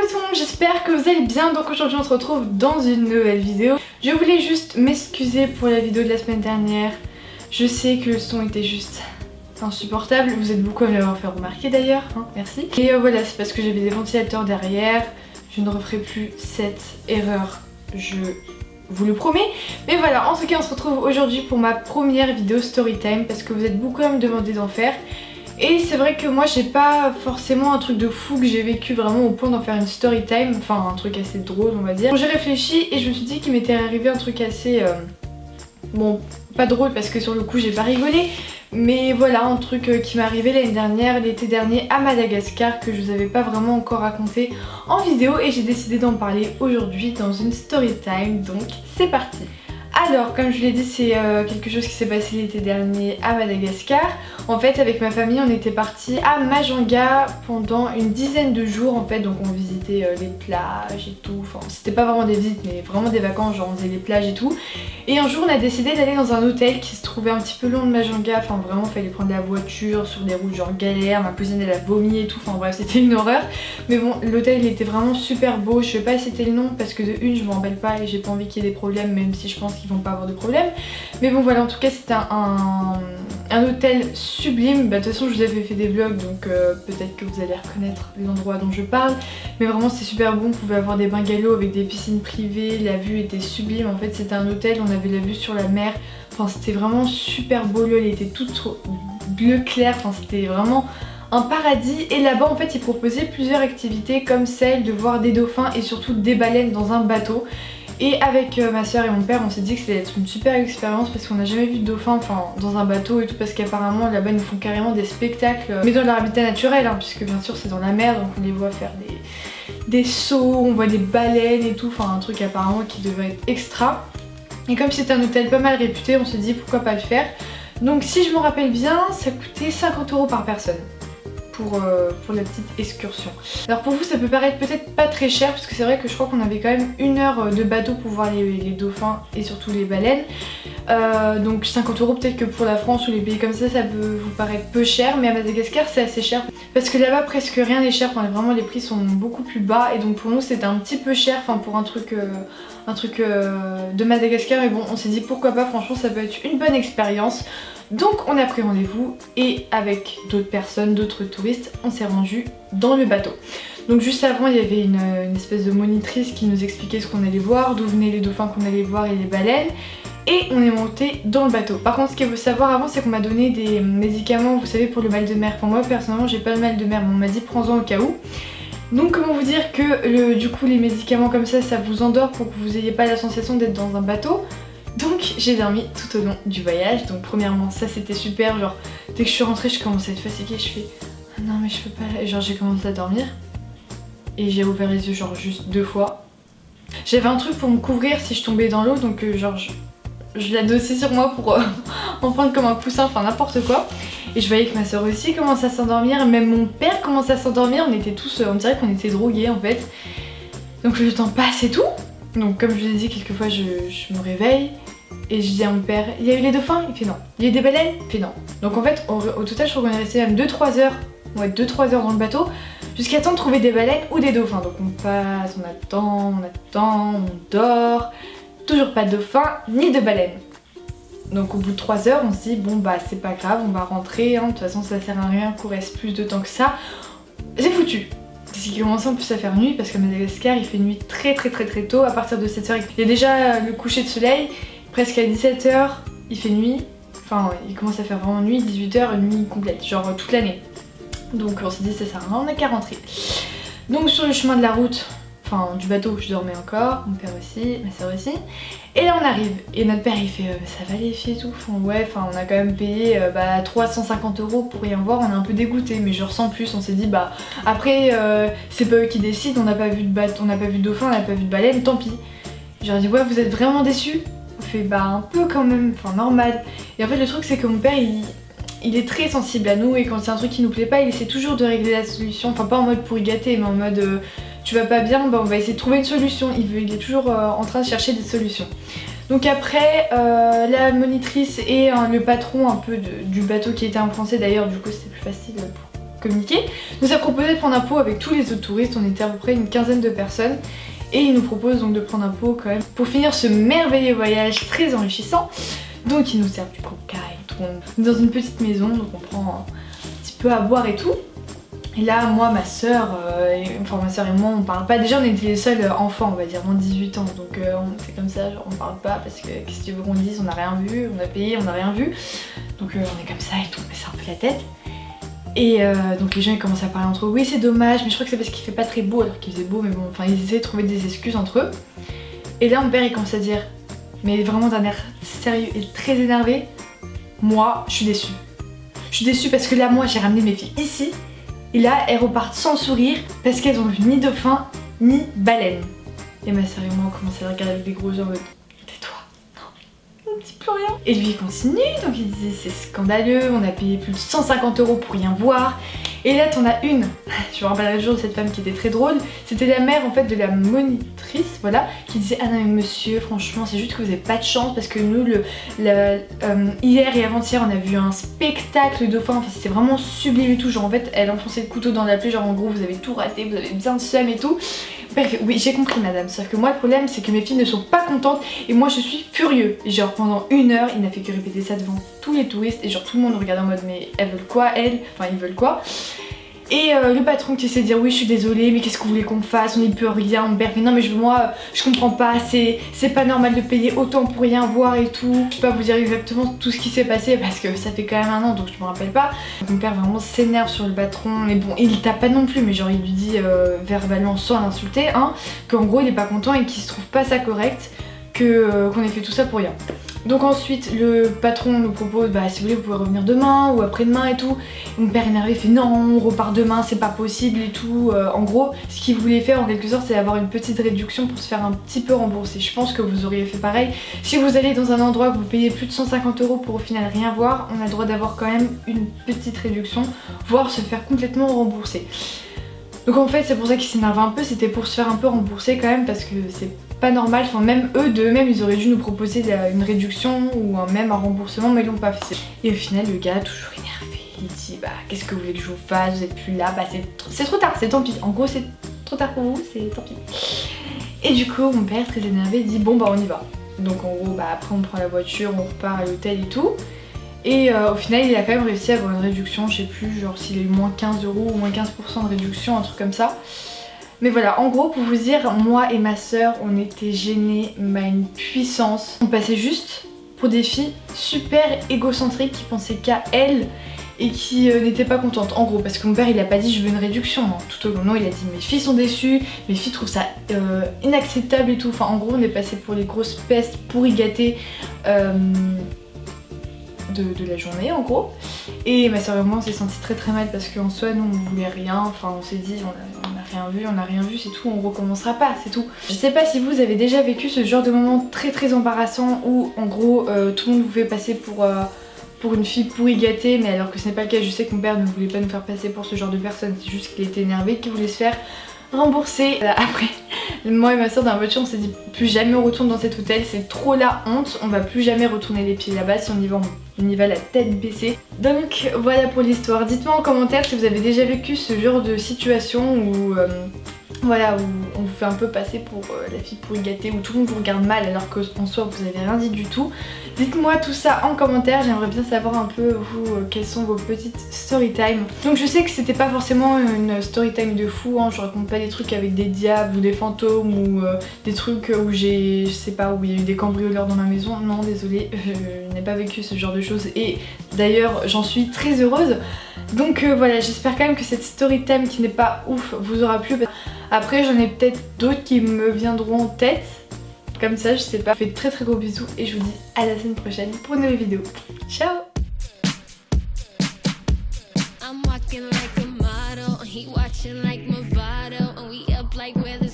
tout le monde, j'espère que vous allez bien. Donc aujourd'hui on se retrouve dans une nouvelle vidéo. Je voulais juste m'excuser pour la vidéo de la semaine dernière. Je sais que le son était juste insupportable, vous êtes beaucoup à me l'avoir fait remarquer d'ailleurs, hein, merci. Et voilà, c'est parce que j'avais des ventilateurs derrière. Je ne referai plus cette erreur, je vous le promets. Mais voilà, en tout cas on se retrouve aujourd'hui pour ma première vidéo storytime parce que vous êtes beaucoup à me demander d'en faire. Et c'est vrai que moi j'ai pas forcément un truc de fou que j'ai vécu vraiment au point d'en faire une story time, enfin un truc assez drôle on va dire. J'ai réfléchi et je me suis dit qu'il m'était arrivé un truc assez... bon, pas drôle parce que sur le coup j'ai pas rigolé, mais voilà un truc qui m'est arrivé l'année dernière, l'été dernier à Madagascar, que je vous avais pas vraiment encore raconté en vidéo et j'ai décidé d'en parler aujourd'hui dans une story time, donc c'est parti. Alors, comme je l'ai dit, c'est quelque chose qui s'est passé l'été dernier à Madagascar. En fait, avec ma famille, on était partis à Majanga pendant une dizaine de jours en fait. Donc on visitait les plages et tout. Enfin, c'était pas vraiment des visites, mais vraiment des vacances, genre on faisait les plages et tout. Et un jour, on a décidé d'aller dans un hôtel qui se trouvait un petit peu loin de Majanga. Enfin, vraiment, il fallait prendre la voiture sur des routes genre galère. Ma cousine, elle a vomi et tout. Enfin bref, c'était une horreur. Mais bon, l'hôtel, il était vraiment super beau. Je sais pas citer le nom parce que de une, je m'en rappelle pas et j'ai pas envie qu'il y ait des problèmes, même si je pense qu'ils vont pas avoir de problème. Mais bon voilà, en tout cas c'était un hôtel sublime. Bah de toute façon je vous avais fait des vlogs, donc peut-être que vous allez reconnaître l'endroit dont je parle. Mais vraiment c'est super bon, on pouvait avoir des bungalows avec des piscines privées, la vue était sublime. En fait c'était un hôtel, on avait la vue sur la mer. Enfin c'était vraiment super beau, l'eau elle était toute bleu clair, enfin c'était vraiment un paradis. Et là-bas en fait ils proposaient plusieurs activités comme celle de voir des dauphins et surtout des baleines dans un bateau. Et avec ma soeur et mon père on s'est dit que c'était être une super expérience parce qu'on n'a jamais vu de dauphin, enfin dans un bateau et tout, parce qu'apparemment là-bas ils nous font carrément des spectacles, mais dans leur habitat naturel hein, puisque bien sûr c'est dans la mer, donc on les voit faire des sauts, on voit des baleines et tout, enfin un truc apparemment qui devrait être extra. Et comme c'est un hôtel pas mal réputé, on s'est dit pourquoi pas le faire. Donc si je me rappelle bien, ça coûtait 50 € par personne. Pour la petite excursion. Alors pour vous ça peut paraître peut-être pas très cher parce que c'est vrai que je crois qu'on avait quand même 1 heure de bateau pour voir les dauphins et surtout les baleines. Donc 50 € peut-être que pour la France ou les pays comme ça peut vous paraître peu cher, mais à Madagascar c'est assez cher parce que là-bas presque rien n'est cher, enfin, vraiment les prix sont beaucoup plus bas et donc pour nous c'était un petit peu cher, enfin pour un truc de Madagascar, mais bon on s'est dit pourquoi pas, franchement ça peut être une bonne expérience. Donc on a pris rendez-vous et avec d'autres personnes, d'autres touristes, on s'est rendu dans le bateau. Donc juste avant il y avait une espèce de monitrice qui nous expliquait ce qu'on allait voir, d'où venaient les dauphins qu'on allait voir et les baleines. Et on est monté dans le bateau. Par contre ce qu'il faut savoir avant c'est qu'on m'a donné des médicaments, vous savez, pour le mal de mer. Pour moi personnellement j'ai pas le mal de mer, mais on m'a dit prends-en au cas où. Donc comment vous dire que du coup les médicaments comme ça vous endort pour que vous ayez pas la sensation d'être dans un bateau. Donc j'ai dormi tout au long du voyage. Donc premièrement ça c'était super, genre dès que je suis rentrée je commençais à être fatiguée, je fais ah non mais je peux pas, genre j'ai commencé à dormir et j'ai ouvert les yeux genre juste 2 fois. J'avais un truc pour me couvrir si je tombais dans l'eau, donc genre je l'adossais sur moi pour en prendre comme un coussin, enfin n'importe quoi. Et je voyais que ma soeur aussi commençait à s'endormir, même mon père commençait à s'endormir, on était tous, on dirait qu'on était drogués en fait. Donc le temps passe et tout. Donc comme je vous ai dit, quelquefois je me réveille et je dis à mon père, il y a eu les dauphins? Il fait non. Il y a eu des baleines? Il fait non. Donc en fait au total je crois qu'on est resté même 2-3 heures, ouais 2-3 heures dans le bateau, jusqu'à temps de trouver des baleines ou des dauphins. Donc on passe, on attend, on dort, toujours pas de dauphins ni de baleines. Donc au bout de 3 heures on se dit bon bah c'est pas grave, on va rentrer, hein. De toute façon ça sert à rien qu'on reste plus de temps que ça. C'est foutu. C'est qu'il commençait en plus à faire nuit parce qu'à Madagascar il fait nuit très tôt. À partir de 7h il y a déjà le coucher de soleil, presque à 17h il fait nuit. Enfin il commence à faire vraiment nuit, 18h nuit complète, genre toute l'année. Donc on s'est dit ça sert à rien, on a qu'à rentrer. Donc sur le chemin de la route, enfin du bateau, je dormais encore, mon père aussi, ma soeur aussi. Et là on arrive et notre père il fait ça va les filles et tout, enfin, ouais, enfin on a quand même payé 350 € pour rien voir, on est un peu dégoûté, mais je ressens plus, on s'est dit bah après c'est pas eux qui décident, on n'a pas vu de bateau, on n'a pas vu de dauphin, on n'a pas vu de baleine, tant pis. J'ai dit ouais vous êtes vraiment déçus? On fait bah un peu quand même, enfin normal. Et en fait le truc c'est que mon père il est très sensible à nous et quand c'est un truc qui nous plaît pas il essaie toujours de régler la solution, enfin pas en mode pour y gâter mais en mode tu vas pas bien, bah on va essayer de trouver une solution, il est toujours en train de chercher des solutions. Donc après la monitrice et le patron un peu du bateau qui était en français d'ailleurs, du coup c'était plus facile communiqué, nous a proposé de prendre un pot avec tous les autres touristes, on était à peu près une quinzaine de personnes. Et il nous propose donc de prendre un pot quand même pour finir ce merveilleux voyage très enrichissant. Donc il nous sert du coca et tout. On est dans une petite maison, donc on prend un petit peu à boire et tout. Et là, moi, ma soeur et moi, on parle pas. Déjà, on était les seuls enfants, on va dire, moins de 18 ans. Donc c'est comme ça, genre on parle pas parce que qu'est-ce que tu veux qu'on dise, on n'a rien vu, on a payé, on n'a rien vu. Donc on est comme ça et tout, on baisse un peu la tête. Et donc les gens ils commencent à parler entre eux, oui c'est dommage, mais je crois que c'est parce qu'il fait pas très beau alors qu'il faisait beau, mais bon, enfin ils essaient de trouver des excuses entre eux. Et là mon père il commence à dire, mais vraiment d'un air sérieux et très énervé, moi je suis déçue. Je suis déçue parce que là moi j'ai ramené mes filles ici, et là elles repartent sans sourire parce qu'elles ont vu ni dauphin ni baleine. Et ma sœur et moi on commence à le regarder avec des gros yeux en mode, tais-toi, non, on dit plus rien. Et lui il continue, donc il disait c'est scandaleux, on a payé plus de 150 € pour rien voir. Et là t'en as une, je me rappellerai toujours de cette femme qui était très drôle, c'était la mère en fait de la monitrice, voilà, qui disait ah non mais monsieur franchement c'est juste que vous avez pas de chance parce que nous hier et avant-hier on a vu un spectacle de dauphins, enfin c'était vraiment sublime et tout, genre en fait elle enfonçait le couteau dans la plaie, genre en gros vous avez tout raté, vous avez bien de seum et tout. Bref, oui j'ai compris madame, sauf que moi le problème c'est que mes filles ne sont pas contentes et moi je suis furieux. Et genre pendant 1 heure il n'a fait que répéter ça devant tous les touristes et genre tout le monde regarde en mode mais elles veulent quoi elles, enfin ils veulent quoi. Et le patron qui essaie de dire oui je suis désolée mais qu'est-ce que vous voulez qu'on fasse, on n'y peut rien, mon père fait non mais moi je comprends pas, c'est pas normal de payer autant pour rien voir et tout. Je peux pas vous dire exactement tout ce qui s'est passé parce que ça fait quand même 1 an donc je me rappelle pas. Donc, mon père vraiment s'énerve sur le patron, mais bon il tape pas non plus mais genre il lui dit verbalement sans l'insulter hein, qu'en gros il est pas content et qu'il se trouve pas ça correct, qu'on ait fait tout ça pour rien. Donc ensuite le patron nous propose bah si vous voulez vous pouvez revenir demain ou après-demain et tout. Mon père énervé fait non on repart demain c'est pas possible et tout. En gros ce qu'il voulait faire en quelque sorte c'est avoir une petite réduction pour se faire un petit peu rembourser. Je pense que vous auriez fait pareil. Si vous allez dans un endroit que vous payez plus de 150 € pour au final rien voir, on a le droit d'avoir quand même une petite réduction, voire se faire complètement rembourser. Donc en fait c'est pour ça qu'il s'énerve un peu, c'était pour se faire un peu rembourser quand même parce que c'est pas normal, enfin même eux d'eux-mêmes ils auraient dû nous proposer une réduction ou même un remboursement mais ils l'ont pas fait. Et au final le gars toujours énervé, il dit bah qu'est-ce que vous voulez que je vous fasse, vous êtes plus là, bah c'est trop tard, c'est tant pis, en gros c'est trop tard pour vous, c'est tant pis. Et du coup mon père très énervé il dit bon bah on y va. Donc en gros bah après on prend la voiture, on repart à l'hôtel et tout. Et au final il a quand même réussi à avoir une réduction, je sais plus genre s'il a eu moins 15 € ou moins 15% de réduction, un truc comme ça. Mais voilà, en gros pour vous dire, moi et ma soeur on était gênés mais à une puissance. On passait juste pour des filles super égocentriques qui pensaient qu'à elles et qui n'étaient pas contentes. En gros parce que mon père il a pas dit je veux une réduction, non. Tout au long non il a dit mes filles sont déçues, mes filles trouvent ça inacceptable et tout. Enfin en gros on est passé pour les grosses pestes pourri gâtées de la journée en gros. Et ma soeur et moi on s'est senti très mal parce qu'en soi nous on voulait rien, enfin on s'est dit on a rien vu, c'est tout, on recommencera pas, c'est tout. Je sais pas si vous avez déjà vécu ce genre de moment très embarrassant où en gros tout le monde vous fait passer pour une fille pourri gâtée, mais alors que ce n'est pas le cas. Je sais que mon père ne voulait pas nous faire passer pour ce genre de personne, c'est juste qu'il était énervé, qu'il voulait se faire rembourser. Après moi et ma soeur dans la voiture on s'est dit plus jamais on retourne dans cet hôtel, c'est trop la honte, on va plus jamais retourner les pieds là-bas, si on y va la tête baissée. Donc voilà pour l'histoire. Dites-moi en commentaire si vous avez déjà vécu ce genre de situation où voilà, où on vous fait un peu passer pour la fille pourri gâtée, où tout le monde vous regarde mal alors qu'en soi vous avez rien dit du tout. Dites-moi tout ça en commentaire, j'aimerais bien savoir un peu vous quelles sont vos petites story time. Donc je sais que c'était pas forcément une story time de fou, hein. Je raconte pas des trucs avec des diables ou des fantômes ou des trucs où je sais pas, où il y a eu des cambrioleurs dans ma maison. Non désolée, je n'ai pas vécu ce genre de choses et d'ailleurs j'en suis très heureuse. Donc voilà, j'espère quand même que cette story time qui n'est pas ouf vous aura plu. Après j'en ai peut-être d'autres qui me viendront en tête, comme ça je sais pas. Je vous fais très gros bisous et je vous dis à la semaine prochaine pour une nouvelle vidéo. Ciao. I'm walking like a model, he watching like Movado, and we up like we're the